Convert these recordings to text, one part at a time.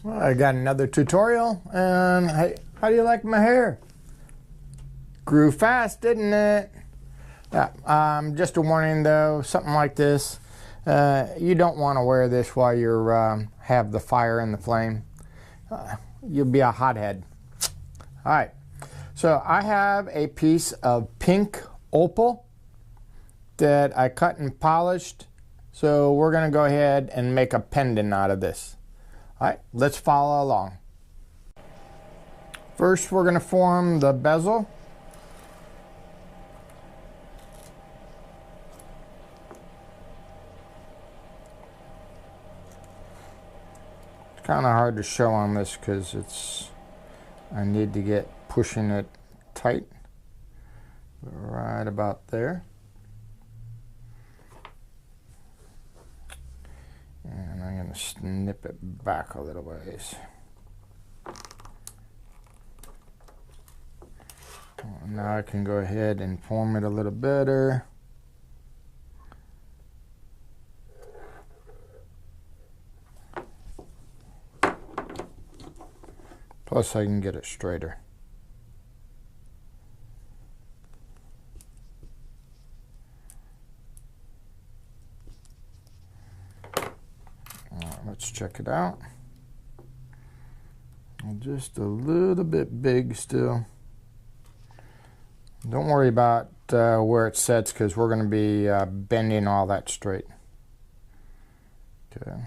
Well, I got another tutorial, and hey, how do you like my hair? Grew fast, didn't it? Yeah, just a warning though, something like this, you don't want to wear this while you're have the fire in the flame. You'll be a hothead. All right, so I have a piece of pink opal that I cut and polished. So we're going to go ahead and make a pendant out of this. All right, let's follow along. First, we're going to form the bezel. It's kind of hard to show on this because I need to get pushing it tight. Right about there. And I'm going to snip it back a little ways. Now I can go ahead and form it a little better. Plus I can get it straighter. Let's check it out. Just a little bit big still. Don't worry about where it sets because we're going to be bending all that straight. Okay.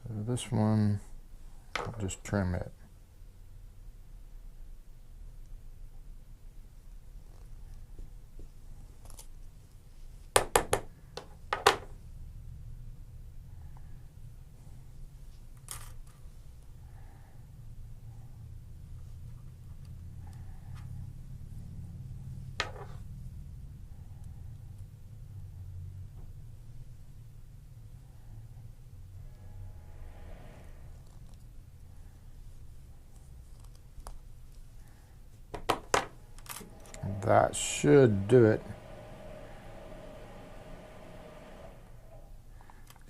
So this one, I'll just trim it. That should do it.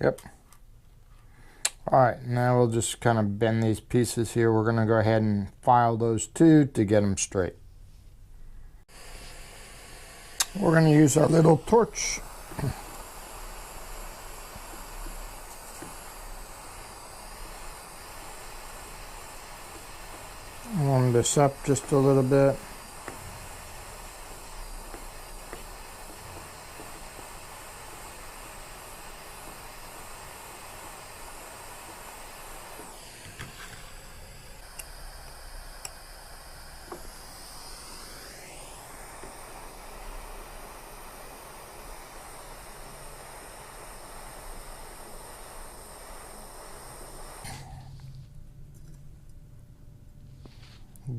Yep. All right, now we'll just kind of bend these pieces here. We're going to go ahead and file those two to get them straight. We're going to use our little torch. Warm this up just a little bit.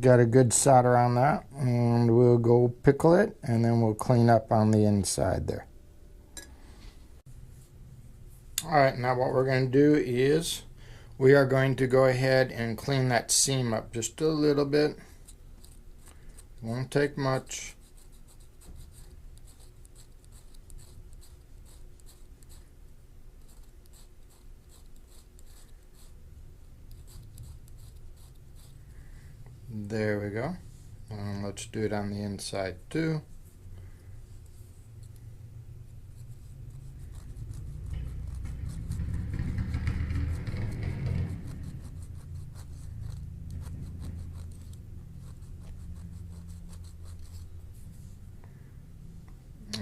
Got a good solder on that, and we'll go pickle it, and then we'll clean up on the inside there. All right, now what we're going to do is we are going to go ahead and clean that seam up just a little bit. Won't take much. There we go. And let's do it on the inside too.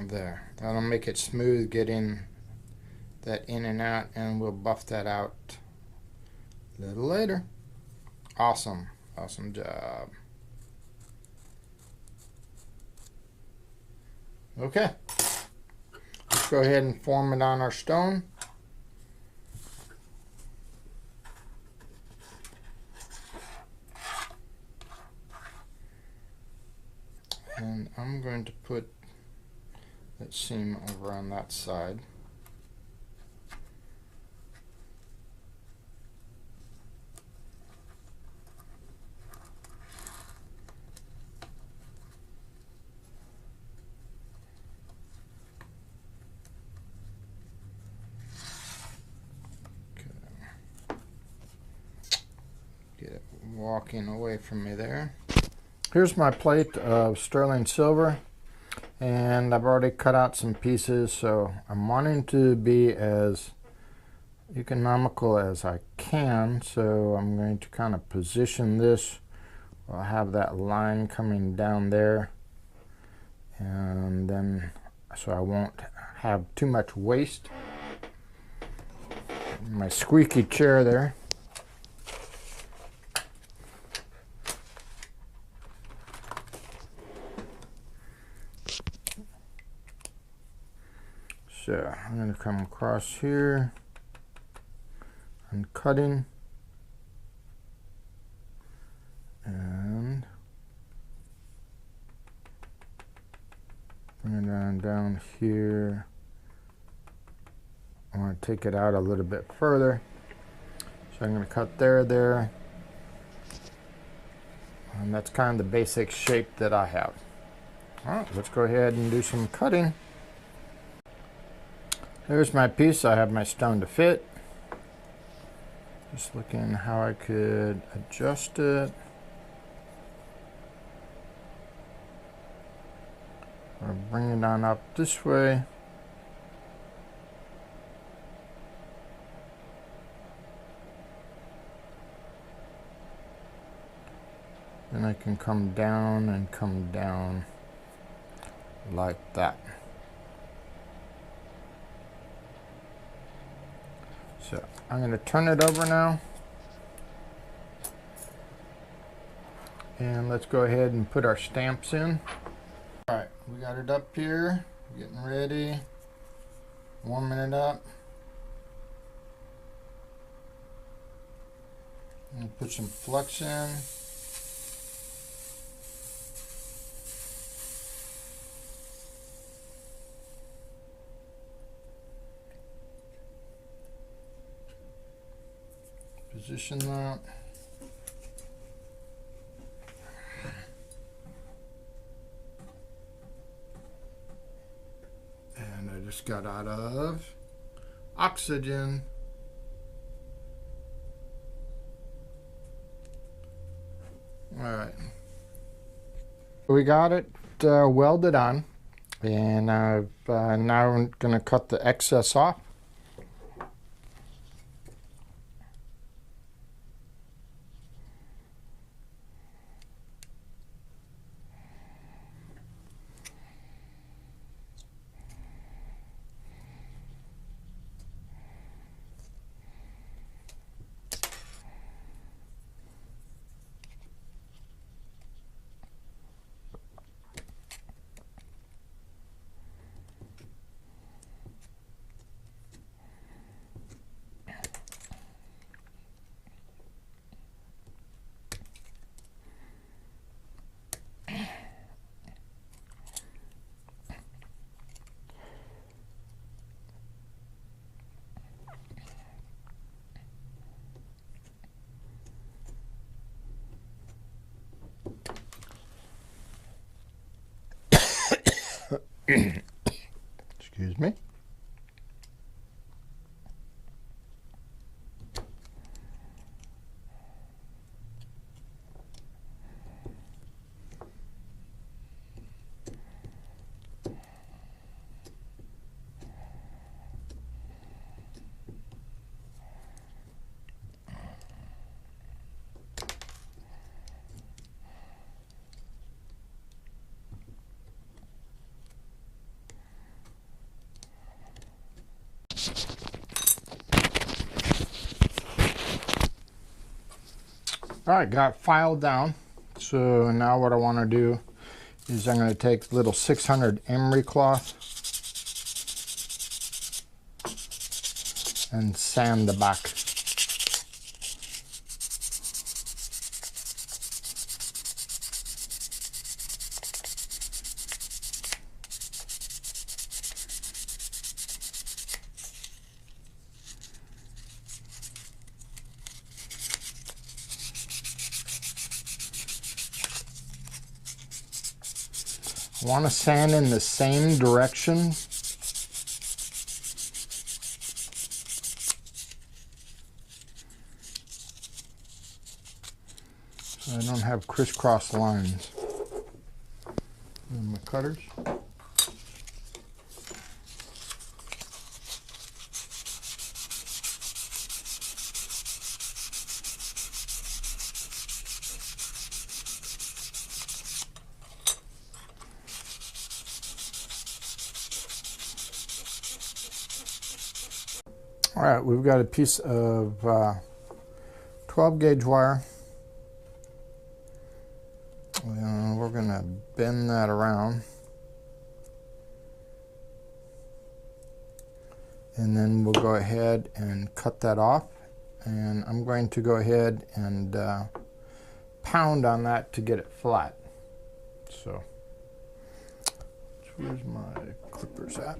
There. That'll make it smooth getting that in and out, and we'll buff that out a little later. Awesome. Awesome job. Okay, let's go ahead and form it on our stone. And I'm going to put that seam over on that side. walking away from me there. Here's my plate of sterling silver, and I've already cut out some pieces, so I'm wanting to be as economical as I can, so I'm going to kind of position this. I'll have that line coming down there, and then so I won't have too much waste. My squeaky chair there. So I'm going to come across here and cutting, and bring it down here. I want to take it out a little bit further, so I'm going to cut there, and that's kind of the basic shape that I have. All right, let's go ahead and do some cutting. Here's my piece. I have my stone to fit. Just looking how I could adjust it. Or bring it on up this way. Then I can come down and come down like that. So I'm going to turn it over now. And let's go ahead and put our stamps in. All right, we got it up here, getting ready, warming it up. And put some flux in. Position that. And I just got out of oxygen. All right. We got it welded on, and I've now I'm going to cut the excess off. Excuse me. All right, got it filed down. So now what I want to do is I'm going to take little 600 emery cloth and sand the back. I want to sand in the same direction. I don't have crisscross lines. And my cutters. All right, we've got a piece of 12 gauge wire. And we're going to bend that around. And then we'll go ahead and cut that off. And I'm going to go ahead and pound on that to get it flat. So, where's my clippers at?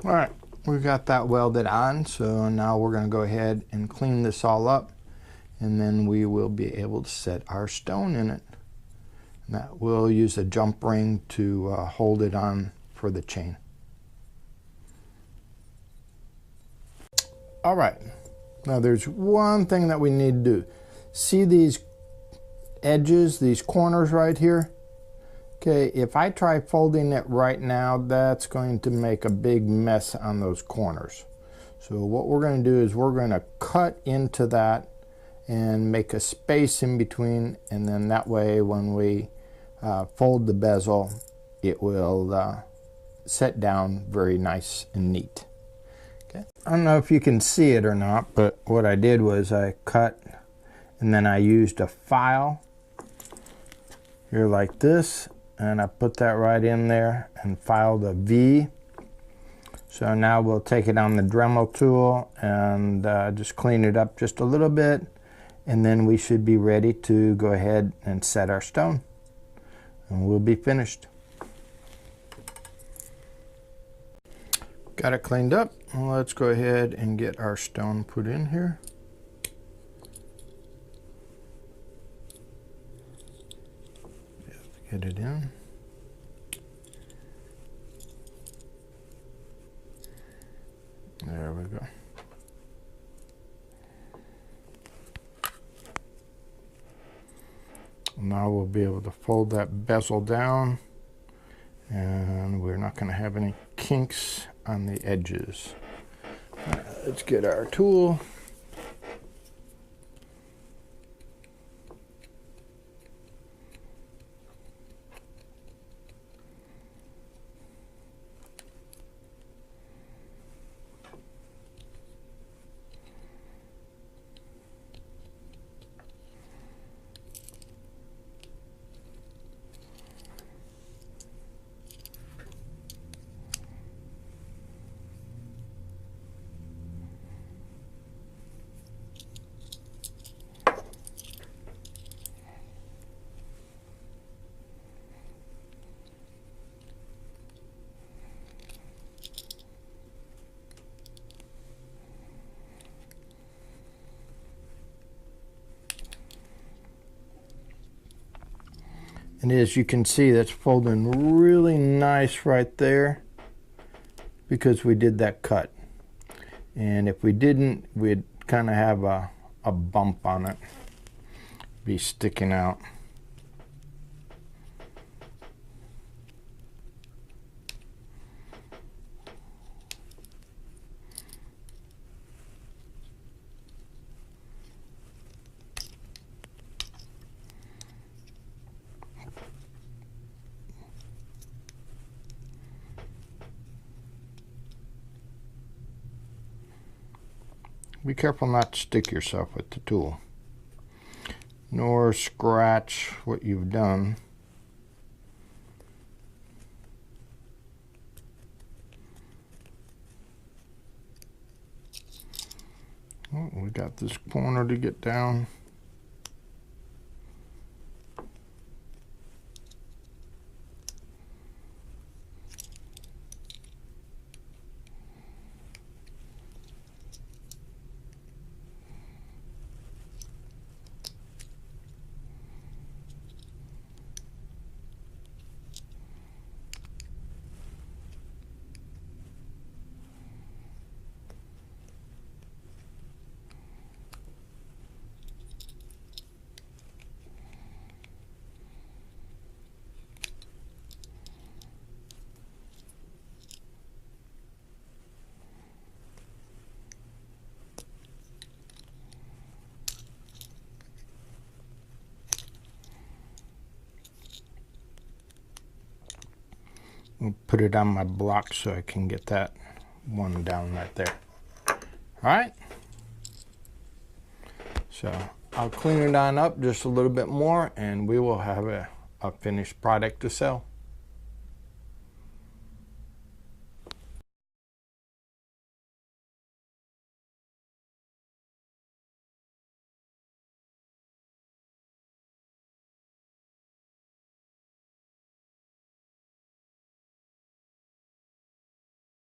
All right, we've got that welded on, so now we're going to go ahead and clean this all up, and then we will be able to set our stone in it. And that we'll use a jump ring to hold it on for the chain. All right, now there's one thing that we need to do. See these edges, these corners right here? Okay, if I try folding it right now, that's going to make a big mess on those corners. So what we're going to do is we're going to cut into that and make a space in between, and then that way when we fold the bezel, it will set down very nice and neat. Okay. I don't know if you can see it or not, but what I did was I cut and then I used a file here like this, and I put that right in there and filed a V. So now we'll take it on the Dremel tool and just clean it up just a little bit, and then we should be ready to go ahead and set our stone, and we'll be finished. Got it cleaned up. Let's go ahead and get our stone put in here. Get it in. There we go. Now we'll be able to fold that bezel down, and we're not going to have any kinks on the edges. All right, let's get our tool. And as you can see, that's folding really nice right there because we did that cut. And if we didn't, we'd kind of have a bump on it, be sticking out. Be careful not to stick yourself with the tool, nor scratch what you've done. Oh, we got this corner to get down. I'll put it on my block so I can get that one down right there. All right. So I'll clean it on up just a little bit more and we will have a finished product to sell.